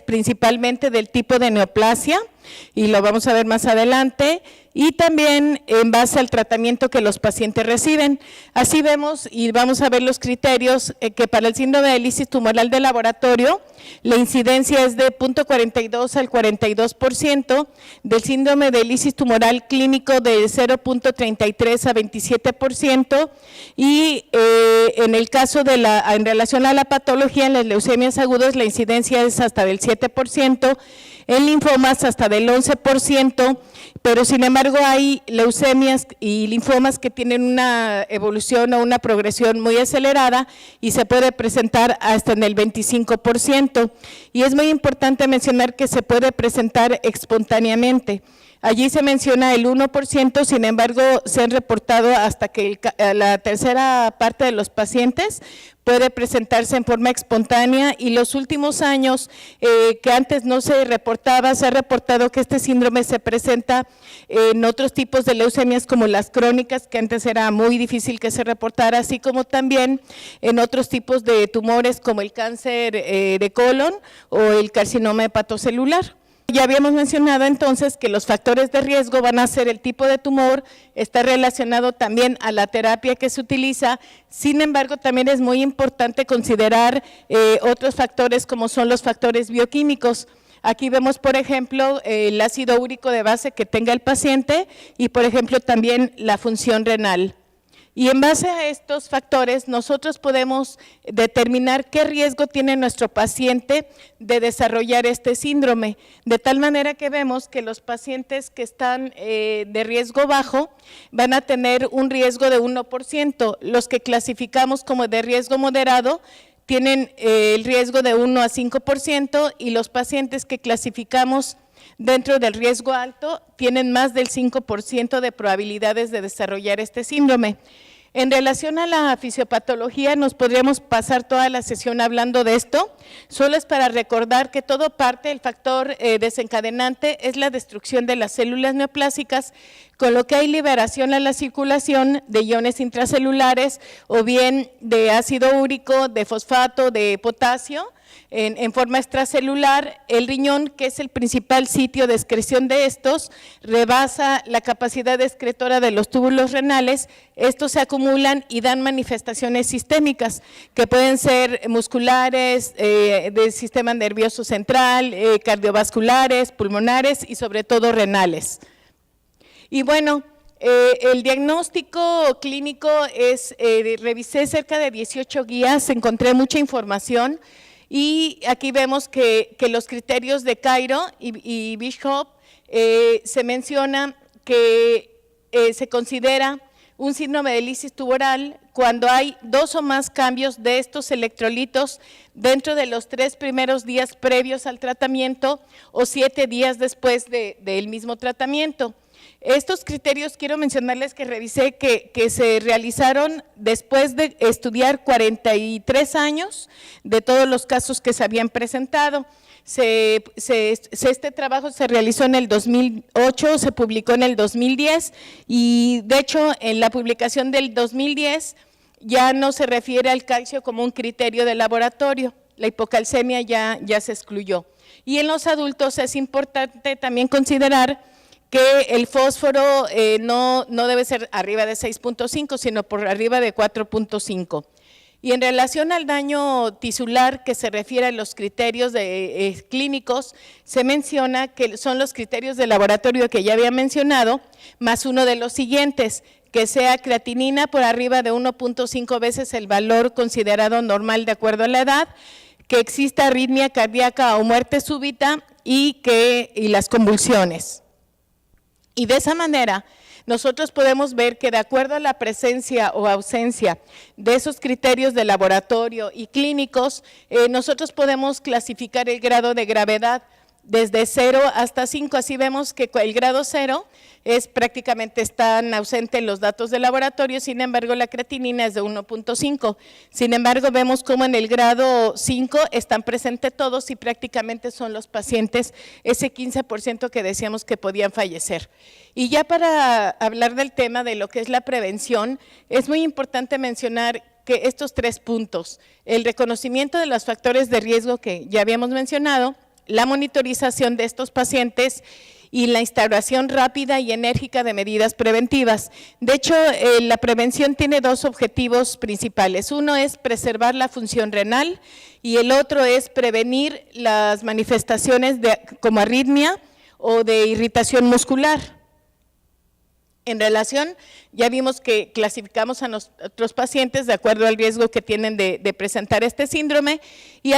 principalmente del tipo de neoplasia, y lo vamos a ver más adelante, y también en base al tratamiento que los pacientes reciben. Así vemos y vamos a ver los criterios que para el síndrome de lisis tumoral de laboratorio, la incidencia es de 0.42 al 42%, del síndrome de lisis tumoral clínico de 0.33 a 27%, y en el caso de en relación a la patología, en las leucemias agudas, la incidencia es hasta del 7%, en linfomas hasta del 11%, pero sin embargo hay leucemias y linfomas que tienen una evolución o una progresión muy acelerada y se puede presentar hasta en el 25%. Y es muy importante mencionar que se puede presentar espontáneamente. Allí se menciona el 1%, sin embargo, se han reportado hasta que la tercera parte de los pacientes puede presentarse en forma espontánea, y los últimos años que antes no se reportaba, se ha reportado que este síndrome se presenta en otros tipos de leucemias como las crónicas, que antes era muy difícil que se reportara, así como también en otros tipos de tumores como el cáncer de colon o el carcinoma hepatocelular. Ya habíamos mencionado entonces que los factores de riesgo van a ser el tipo de tumor, está relacionado también a la terapia que se utiliza, sin embargo también es muy importante considerar otros factores como son los factores bioquímicos. Aquí vemos, por ejemplo, el ácido úrico de base que tenga el paciente y, por ejemplo, también la función renal. Y en base a estos factores, nosotros podemos determinar qué riesgo tiene nuestro paciente de desarrollar este síndrome, de tal manera que vemos que los pacientes que están de riesgo bajo van a tener un riesgo de 1%, los que clasificamos como de riesgo moderado tienen el riesgo de 1 a 5%, y los pacientes que clasificamos dentro del riesgo alto tienen más del 5% de probabilidades de desarrollar este síndrome. En relación a la fisiopatología, nos podríamos pasar toda la sesión hablando de esto, solo es para recordar que todo parte del factor desencadenante es la destrucción de las células neoplásicas, con lo que hay liberación a la circulación de iones intracelulares o bien de ácido úrico, de fosfato, de potasio, en forma extracelular. El riñón, que es el principal sitio de excreción de estos, rebasa la capacidad excretora de los túbulos renales, estos se acumulan y dan manifestaciones sistémicas que pueden ser musculares, del sistema nervioso central, cardiovasculares, pulmonares y sobre todo renales. Y bueno, el diagnóstico clínico es, revisé cerca de 18 guías, encontré mucha información. Y aquí vemos que los criterios de Cairo y Bishop se menciona que se considera un síndrome de lisis tumoral cuando hay 2 o más cambios de estos electrolitos dentro de los 3 primeros días previos al tratamiento o 7 días después del mismo tratamiento. Estos criterios quiero mencionarles que revisé que se realizaron después de estudiar 43 años de todos los casos que se habían presentado. Este trabajo se realizó en el 2008, se publicó en el 2010 y de hecho en la publicación del 2010 ya no se refiere al calcio como un criterio de laboratorio, la hipocalcemia ya se excluyó. Y en los adultos es importante también considerar que el fósforo no debe ser arriba de 6.5, sino por arriba de 4.5. Y en relación al daño tisular que se refiere a los criterios clínicos, se menciona que son los criterios de laboratorio que ya había mencionado, más uno de los siguientes, que sea creatinina por arriba de 1.5 veces el valor considerado normal de acuerdo a la edad, que exista arritmia cardíaca o muerte súbita y las convulsiones. Y de esa manera, nosotros podemos ver que de acuerdo a la presencia o ausencia de esos criterios de laboratorio y clínicos, nosotros podemos clasificar el grado de gravedad desde 0 hasta 5, así vemos que el grado 0 prácticamente están ausentes los datos de laboratorio, sin embargo la creatinina es de 1.5, sin embargo vemos como en el grado 5 están presentes todos y prácticamente son los pacientes, ese 15% que decíamos que podían fallecer. Y ya para hablar del tema de lo que es la prevención, es muy importante mencionar que estos 3 puntos, el reconocimiento de los factores de riesgo que ya habíamos mencionado, la monitorización de estos pacientes y la instauración rápida y enérgica de medidas preventivas. De hecho, la prevención tiene dos objetivos principales. Uno es preservar la función renal y el otro es prevenir las manifestaciones como arritmia o de irritación muscular. En relación, ya vimos que clasificamos a nuestros pacientes de acuerdo al riesgo que tienen de presentar este síndrome y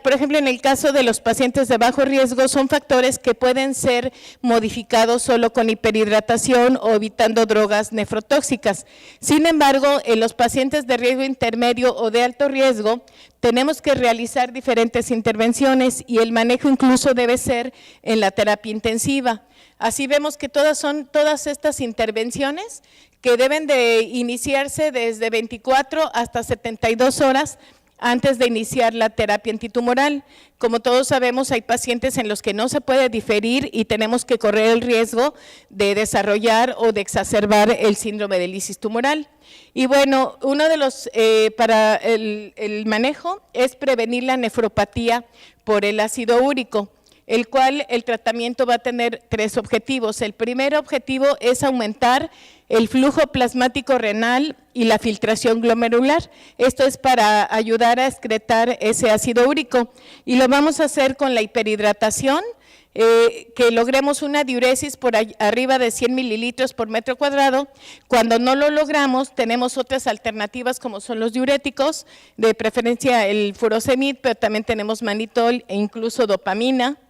por ejemplo, en el caso de los pacientes de bajo riesgo son factores que pueden ser modificados solo con hiperhidratación o evitando drogas nefrotóxicas. Sin embargo, en los pacientes de riesgo intermedio o de alto riesgo, tenemos que realizar diferentes intervenciones y el manejo incluso debe ser en la terapia intensiva. Así vemos que son todas estas intervenciones que deben de iniciarse desde 24 hasta 72 horas antes de iniciar la terapia antitumoral. Como todos sabemos, hay pacientes en los que no se puede diferir y tenemos que correr el riesgo de desarrollar o de exacerbar el síndrome de lisis tumoral. Y bueno, uno de los, para el manejo es prevenir la nefropatía por el ácido úrico, el cual el tratamiento va a tener tres objetivos. El primer objetivo es aumentar el flujo plasmático renal y la filtración glomerular. Esto es para ayudar a excretar ese ácido úrico y lo vamos a hacer con la hiperhidratación, que logremos una diuresis por arriba de 100 mililitros por metro cuadrado. Cuando no lo logramos, tenemos otras alternativas como son los diuréticos, de preferencia el furosemid, pero también tenemos manitol e incluso dopamina.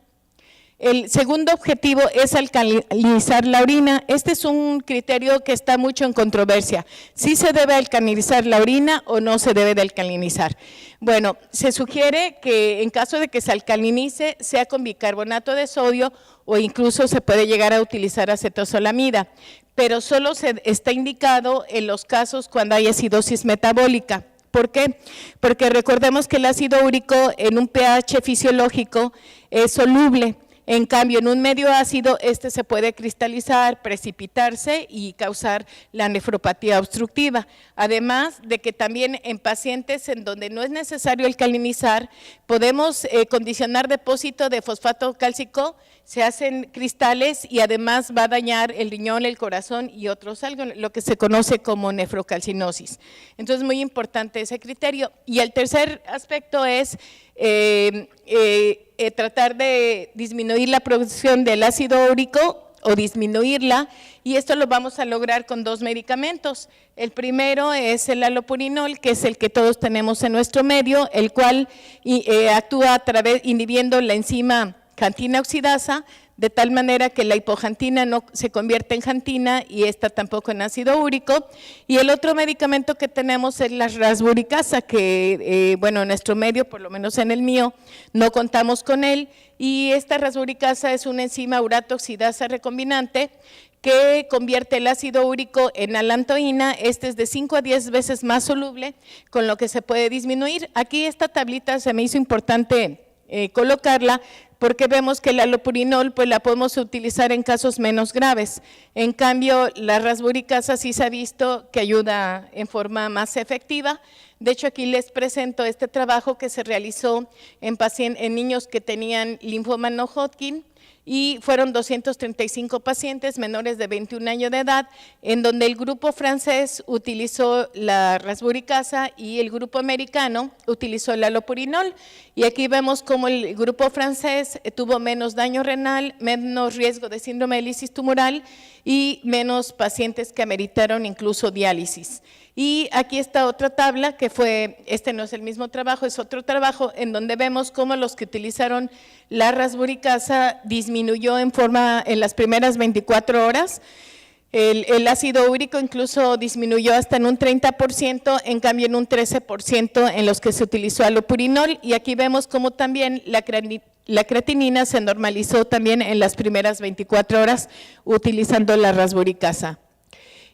El segundo objetivo es alcalinizar la orina. Este es un criterio que está mucho en controversia. ¿Sí se debe alcalinizar la orina o no se debe de alcalinizar? Bueno, se sugiere que en caso de que se alcalinice sea con bicarbonato de sodio o incluso se puede llegar a utilizar acetosolamida, pero solo se está indicado en los casos cuando hay acidosis metabólica. ¿Por qué? Porque recordemos que el ácido úrico en un pH fisiológico es soluble. En cambio, en un medio ácido, este se puede cristalizar, precipitarse y causar la nefropatía obstructiva. Además de que también en pacientes en donde no es necesario alcalinizar, podemos condicionar depósito de fosfato cálcico, se hacen cristales y además va a dañar el riñón, el corazón y otros órganos, lo que se conoce como nefrocalcinosis. Entonces, muy importante ese criterio. Y el tercer aspecto es tratar de disminuir la producción del ácido úrico o disminuirla, y esto lo vamos a lograr con dos medicamentos. El primero es el allopurinol, que es el que todos tenemos en nuestro medio, el cual actúa inhibiendo la enzima jantina oxidasa, de tal manera que la hipojantina no se convierte en jantina y esta tampoco en ácido úrico. Y el otro medicamento que tenemos es la rasburicasa, que bueno, en nuestro medio, por lo menos en el mío, no contamos con él, y esta rasburicasa es una enzima urato oxidasa recombinante que convierte el ácido úrico en alantoína. Este es de 5 a 10 veces más soluble, con lo que se puede disminuir. Aquí esta tablita se me hizo importante colocarla, porque vemos que el allopurinol pues la podemos utilizar en casos menos graves. En cambio, la rasburicasa sí se ha visto que ayuda en forma más efectiva. De hecho, aquí les presento este trabajo que se realizó en niños que tenían linfoma no Hodgkin, y fueron 235 pacientes menores de 21 años de edad, en donde el grupo francés utilizó la rasburicasa y el grupo americano utilizó el allopurinol. Y aquí vemos cómo el grupo francés tuvo menos daño renal, menos riesgo de síndrome de lisis tumoral y menos pacientes que ameritaron incluso diálisis. Y aquí está otra tabla que fue, este no es el mismo trabajo, es otro trabajo en donde vemos cómo los que utilizaron la rasburicasa disminuyó en las primeras 24 horas. El ácido úrico incluso disminuyó hasta en un 30%, en cambio en un 13% en los que se utilizó allopurinol. Y aquí vemos cómo también la creatinina se normalizó también en las primeras 24 horas utilizando la rasburicasa.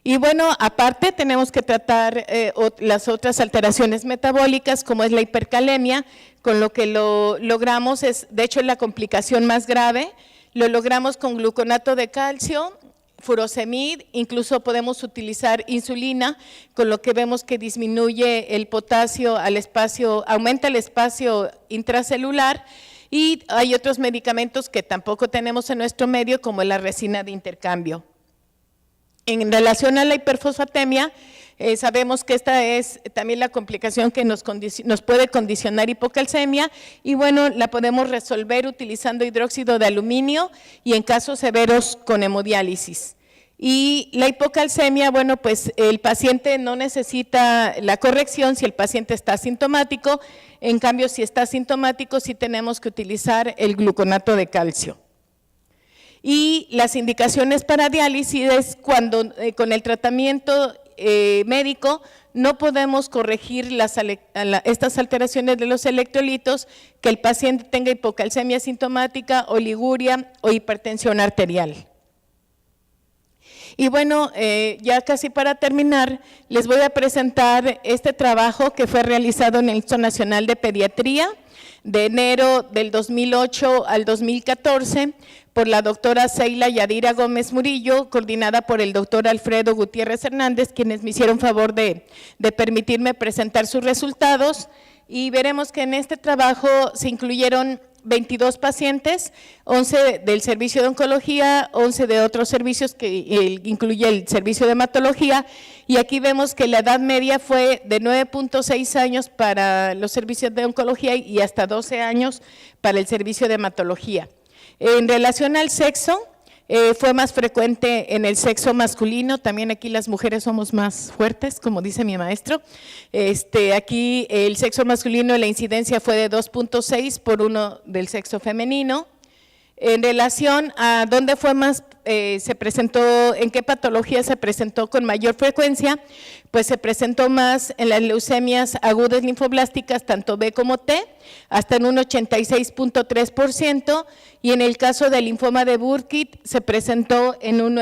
Y bueno, aparte tenemos que tratar las otras alteraciones metabólicas, como es la hipercalemia, con lo que lo logramos, de hecho es la complicación más grave, lo logramos con gluconato de calcio, furosemid, incluso podemos utilizar insulina, con lo que vemos que disminuye el potasio al espacio, aumenta el espacio intracelular. y hay otros medicamentos que tampoco tenemos en nuestro medio, como la resina de intercambio. En relación a la hiperfosfatemia, sabemos que esta es también la complicación que nos puede condicionar hipocalcemia y bueno, la podemos resolver utilizando hidróxido de aluminio y en casos severos con hemodiálisis. Y la hipocalcemia, bueno, pues el paciente no necesita la corrección si el paciente está asintomático, en cambio si está asintomático sí tenemos que utilizar el gluconato de calcio. Y las indicaciones para diálisis es cuando con el tratamiento médico no podemos corregir estas alteraciones de los electrolitos, que el paciente tenga hipocalcemia sintomática, oliguria o hipertensión arterial. Y bueno, ya casi para terminar, les voy a presentar este trabajo que fue realizado en el Instituto Nacional de Pediatría de enero del 2008 al 2014 por la doctora Seila Yadira Gómez Murillo, coordinada por el doctor Alfredo Gutiérrez Hernández, quienes me hicieron favor de permitirme presentar sus resultados. Y veremos que en este trabajo se incluyeron 22 pacientes, 11 del servicio de oncología, 11 de otros servicios que incluye el servicio de hematología, y aquí vemos que la edad media fue de 9.6 años para los servicios de oncología y hasta 12 años para el servicio de hematología. En relación al sexo, fue más frecuente en el sexo masculino, también aquí las mujeres somos más fuertes, como dice mi maestro. Aquí el sexo masculino, la incidencia fue de 2.6 por 1 del sexo femenino. En relación a dónde fue más, se presentó, en qué patología se presentó con mayor frecuencia, pues se presentó más en las leucemias agudas linfoblásticas, tanto B como T, hasta en un 86.3%, y en el caso del linfoma de Burkitt se presentó en un 9%.